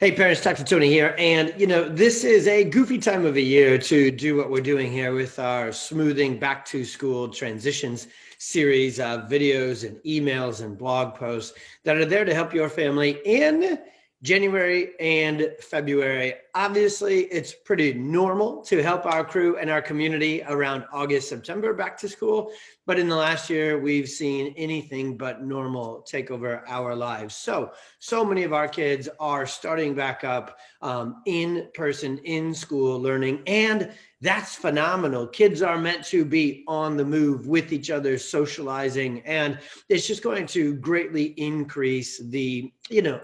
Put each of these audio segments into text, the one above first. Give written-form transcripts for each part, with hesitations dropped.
Hey parents, Dr. Tony here. And this is a goofy time of the year to do what we're doing here with our smoothing back to school transitions series of videos and emails and blog posts that are there to help your family in January and February. Obviously, it's pretty normal to help our crew and our community around August, September back to school. But in the last year, we've seen anything but normal take over our lives. So many of our kids are starting back up in person, in school learning, and that's phenomenal. Kids are meant to be on the move with each other, socializing, and it's just going to greatly increase the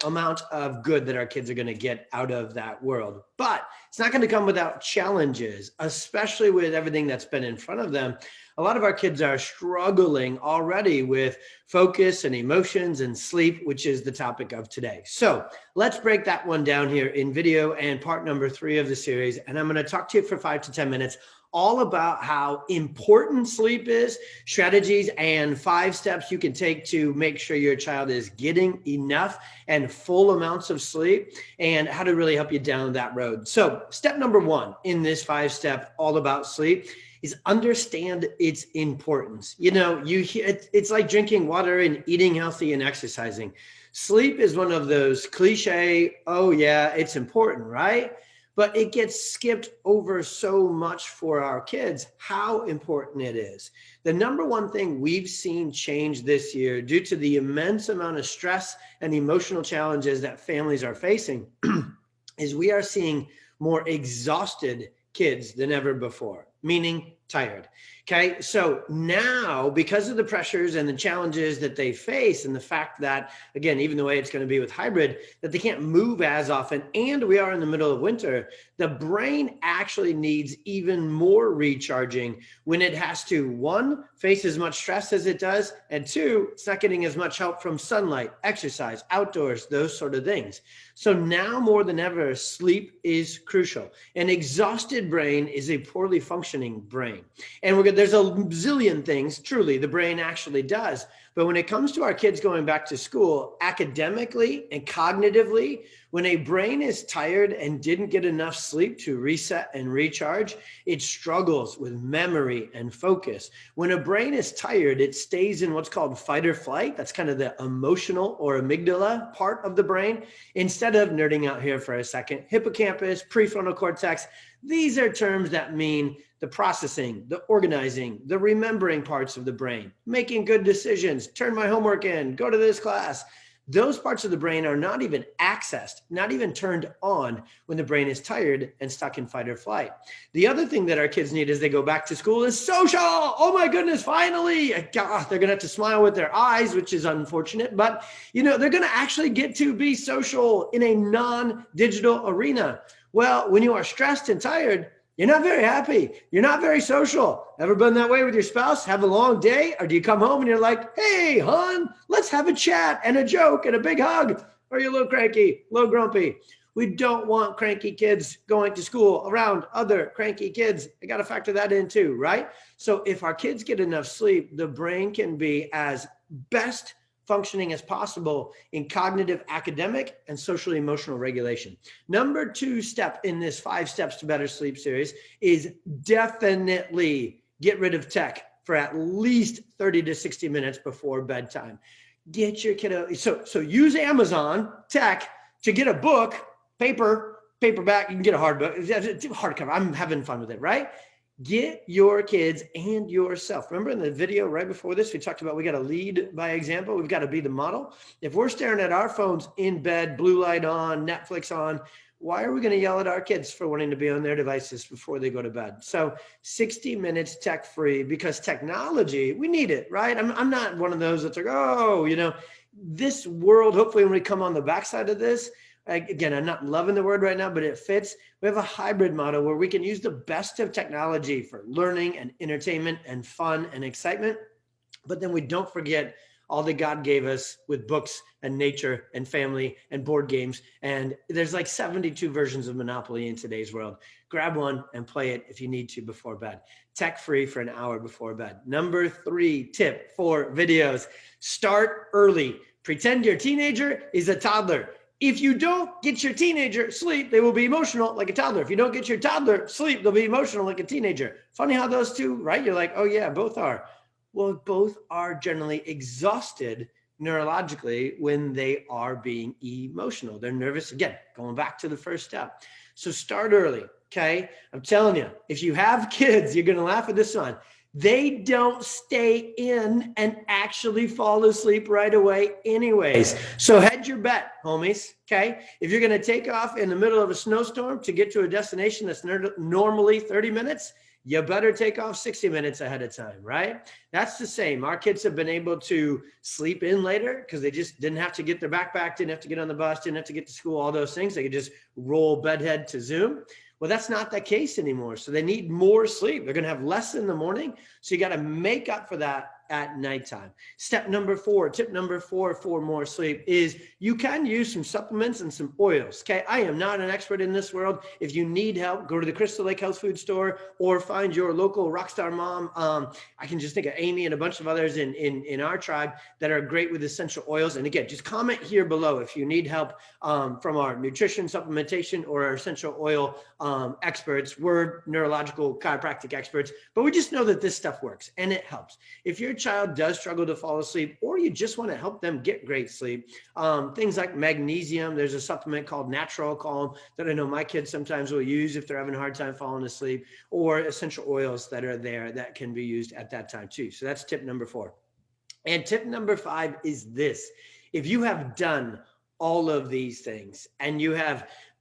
amount of good that our kids are going to get out of that world. But it's not going to come without challenges, especially with everything that's been in front of them. A lot of our kids are struggling already with focus and emotions and sleep, which is the topic of today. So let's break that one down here in video and part number 3 of the series. And I'm going to talk to you for 5 to 10 minutes all about how important sleep is, strategies, and 5 steps you can take to make sure your child is getting enough and full amounts of sleep, and how to really help you down that road. So step number 1 in this 5-step all about sleep is understand its importance. It's like drinking water and eating healthy and exercising. Sleep is one of those cliche, oh yeah, it's important, right? But it gets skipped over so much for our kids, how important it is. The number one thing we've seen change this year due to the immense amount of stress and emotional challenges that families are facing is we are seeing more exhausted kids than ever before, meaning tired. Okay, so now because of the pressures and the challenges that they face, and the fact that, again, even the way it's going to be with hybrid, that they can't move as often, and we are in the middle of winter, the brain actually needs even more recharging when it has to, 1, face as much stress as it does, and 2, it's not getting as much help from sunlight, exercise, outdoors, those sort of things. So now more than ever, sleep is crucial. An exhausted brain is a poorly functioning brain. And there's a zillion things, truly, the brain actually does. But when it comes to our kids going back to school, academically and cognitively, when a brain is tired and didn't get enough sleep to reset and recharge, it struggles with memory and focus. When a brain is tired, it stays in what's called fight or flight. That's kind of the emotional or amygdala part of the brain. Instead of nerding out here for a second, hippocampus, prefrontal cortex, these are terms that mean the processing, the organizing, the remembering parts of the brain, making good decisions, turn my homework in, go to this class. Those parts of the brain are not even accessed, not even turned on when the brain is tired and stuck in fight or flight. The other thing that our kids need as they go back to school is social. Oh my goodness, finally. God, they're going to have to smile with their eyes, which is unfortunate, but they're going to actually get to be social in a non-digital arena. Well, when you are stressed and tired, you're not very happy. You're not very social. Ever been that way with your spouse? Have a long day? Or do you come home and you're like, hey, hon, let's have a chat and a joke and a big hug? Or are you a little cranky, a little grumpy? We don't want cranky kids going to school around other cranky kids. I got to factor that in too, right? So if our kids get enough sleep, the brain can be as best functioning as possible in cognitive, academic, and social emotional regulation. Number 2 step in this 5 steps to better sleep series is definitely get rid of tech for at least 30 to 60 minutes before bedtime. Get your kiddo, so use Amazon tech to get a book, paperback, you can get a hardcover. I'm having fun with it, right? Get your kids and yourself. Remember in the video right before this, we talked about we got to lead by example. We've got to be the model. If we're staring at our phones in bed, blue light on, Netflix on, why are we going to yell at our kids for wanting to be on their devices before they go to bed? So 60 minutes tech free, because technology, we need it, right? I'm not one of those that's like, this world, hopefully when we come on the backside of this, again, I'm not loving the word right now, but it fits. We have a hybrid model where we can use the best of technology for learning and entertainment and fun and excitement. But then we don't forget all that God gave us with books and nature and family and board games. And there's like 72 versions of Monopoly in today's world. Grab one and play it if you need to before bed. Tech free for an hour before bed. Number 3 tip for videos, start early. Pretend your teenager is a toddler. If you don't get your teenager sleep, they will be emotional like a toddler. If you don't get your toddler sleep, they'll be emotional like a teenager. Funny how those two, right? You're like, oh yeah, both are. Well, both are generally exhausted neurologically when they are being emotional. They're nervous. Again, going back to the first step. So start early, okay? I'm telling you, if you have kids, you're going to laugh at this one. They don't stay in and actually fall asleep right away anyways. So hedge your bet, homies, okay? If you're going to take off in the middle of a snowstorm to get to a destination that's normally 30 minutes, you better take off 60 minutes ahead of time, right? That's the same. Our kids have been able to sleep in later because they just didn't have to get their backpack, didn't have to get on the bus, didn't have to get to school, all those things. They could just roll bedhead to Zoom. Well, that's not the case anymore. So they need more sleep. They're going to have less in the morning. So you got to make up for that at nighttime. Tip number 4 for more sleep is you can use some supplements and some oils. Okay. I am not an expert in this world. If you need help, go to the Crystal Lake Health Food Store or find your local rockstar mom. I can just think of Amy and a bunch of others in our tribe that are great with essential oils. And again, just comment here below if you need help from our nutrition supplementation or our essential oil experts. We're neurological chiropractic experts, but we just know that this stuff works and it helps. If your child does struggle to fall asleep, or you just want to help them get great sleep, things like magnesium, there's a supplement called Natural Calm that I know my kids sometimes will use if they're having a hard time falling asleep, or essential oils that are there that can be used at that time too. So that's tip number 4. And tip number 5 is this. If you have done all of these things and you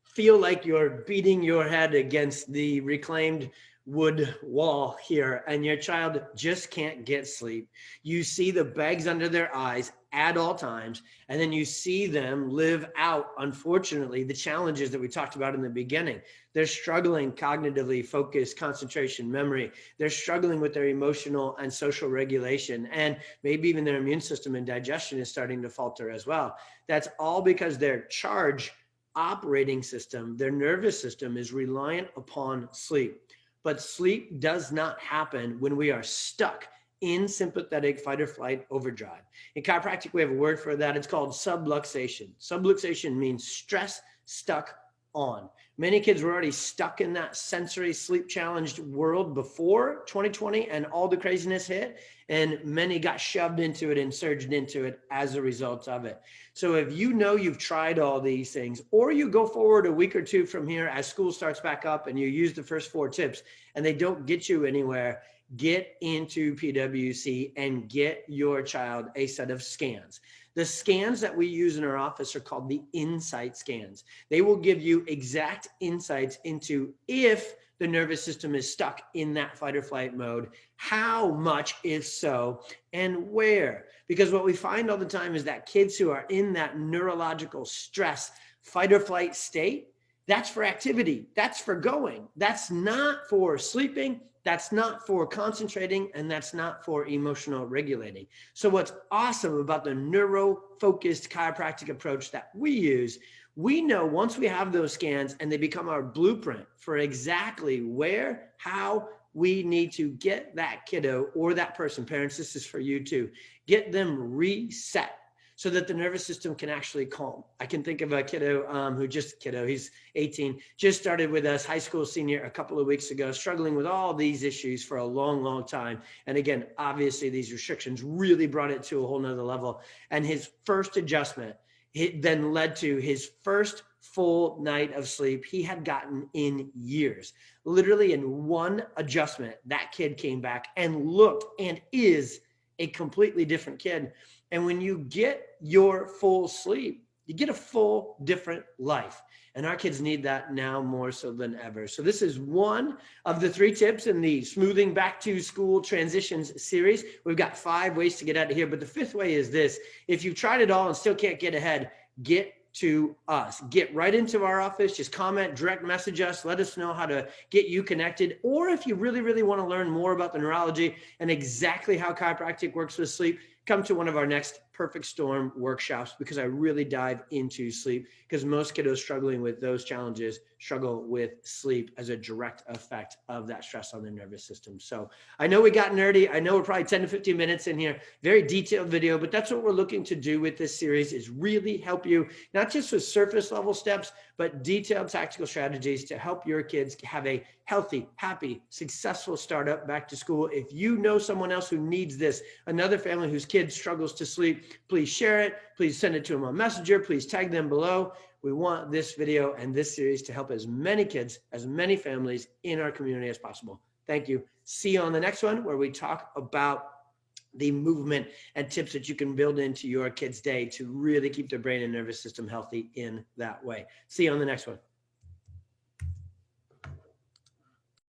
feel like you're beating your head against the reclaimed wood wall here and your child just can't get sleep, you see the bags under their eyes at all times, and then you see them live out, unfortunately, the challenges that we talked about in the beginning. They're struggling cognitively, focus, concentration, memory. They're struggling with their emotional and social regulation, and maybe even their immune system and digestion is starting to falter as well. That's all because their charge operating system, their nervous system, is reliant upon sleep. But sleep does not happen when we are stuck in sympathetic fight or flight overdrive. In chiropractic, we have a word for that. It's called subluxation. Subluxation means stress stuck on. Many kids were already stuck in that sensory sleep challenged world before 2020 and all the craziness hit, and many got shoved into it and surged into it as a result of it. So if you know you've tried all these things, or you go forward a week or two from here as school starts back up and you use the first 4 tips and they don't get you anywhere, get into PWC and get your child a set of scans. The scans that we use in our office are called the insight scans. They will give you exact insights into if the nervous system is stuck in that fight or flight mode, how much, if so, and where. Because what we find all the time is that kids who are in that neurological stress, fight or flight state, that's for activity, that's for going, that's not for sleeping, that's not for concentrating, and that's not for emotional regulating. So what's awesome about the neuro-focused chiropractic approach that we use, we know once we have those scans and they become our blueprint for exactly where, how we need to get that kiddo or that person, parents, this is for you too, get them reset so that the nervous system can actually calm. I can think of a kiddo he's 18, just started with us, high school senior, a couple of weeks ago, struggling with all these issues for a long, long time. And again, obviously these restrictions really brought it to a whole nother level. And his first adjustment, it then led to his first full night of sleep he had gotten in years. Literally in one adjustment, that kid came back and looked and is a completely different kid. And when you get your full sleep, you get a full different life. And our kids need that now more so than ever. So this is one of the 3 tips in the Smoothing Back to School Transitions series. We've got 5 ways to get out of here. But the 5th way is this. If you've tried it all and still can't get ahead, get to us. Get right into our office. Just comment, direct message us. Let us know how to get you connected. Or if you really, really want to learn more about the neurology and exactly how chiropractic works with sleep, come to one of our next perfect storm workshops because I really dive into sleep, because most kiddos struggling with those challenges struggle with sleep as a direct effect of that stress on their nervous system. So I know we got nerdy. I know we're probably 10 to 15 minutes in here, very detailed video, but that's what we're looking to do with this series, is really help you, not just with surface level steps, but detailed tactical strategies to help your kids have a healthy, happy, successful startup back to school. If you know someone else who needs this, another family whose kid struggles to sleep, please share it. Please send it to them on Messenger. Please tag them below. We want this video and this series to help as many kids, as many families in our community as possible. Thank you. See you on the next one, where we talk about the movement and tips that you can build into your kids' day to really keep their brain and nervous system healthy in that way. See you on the next one.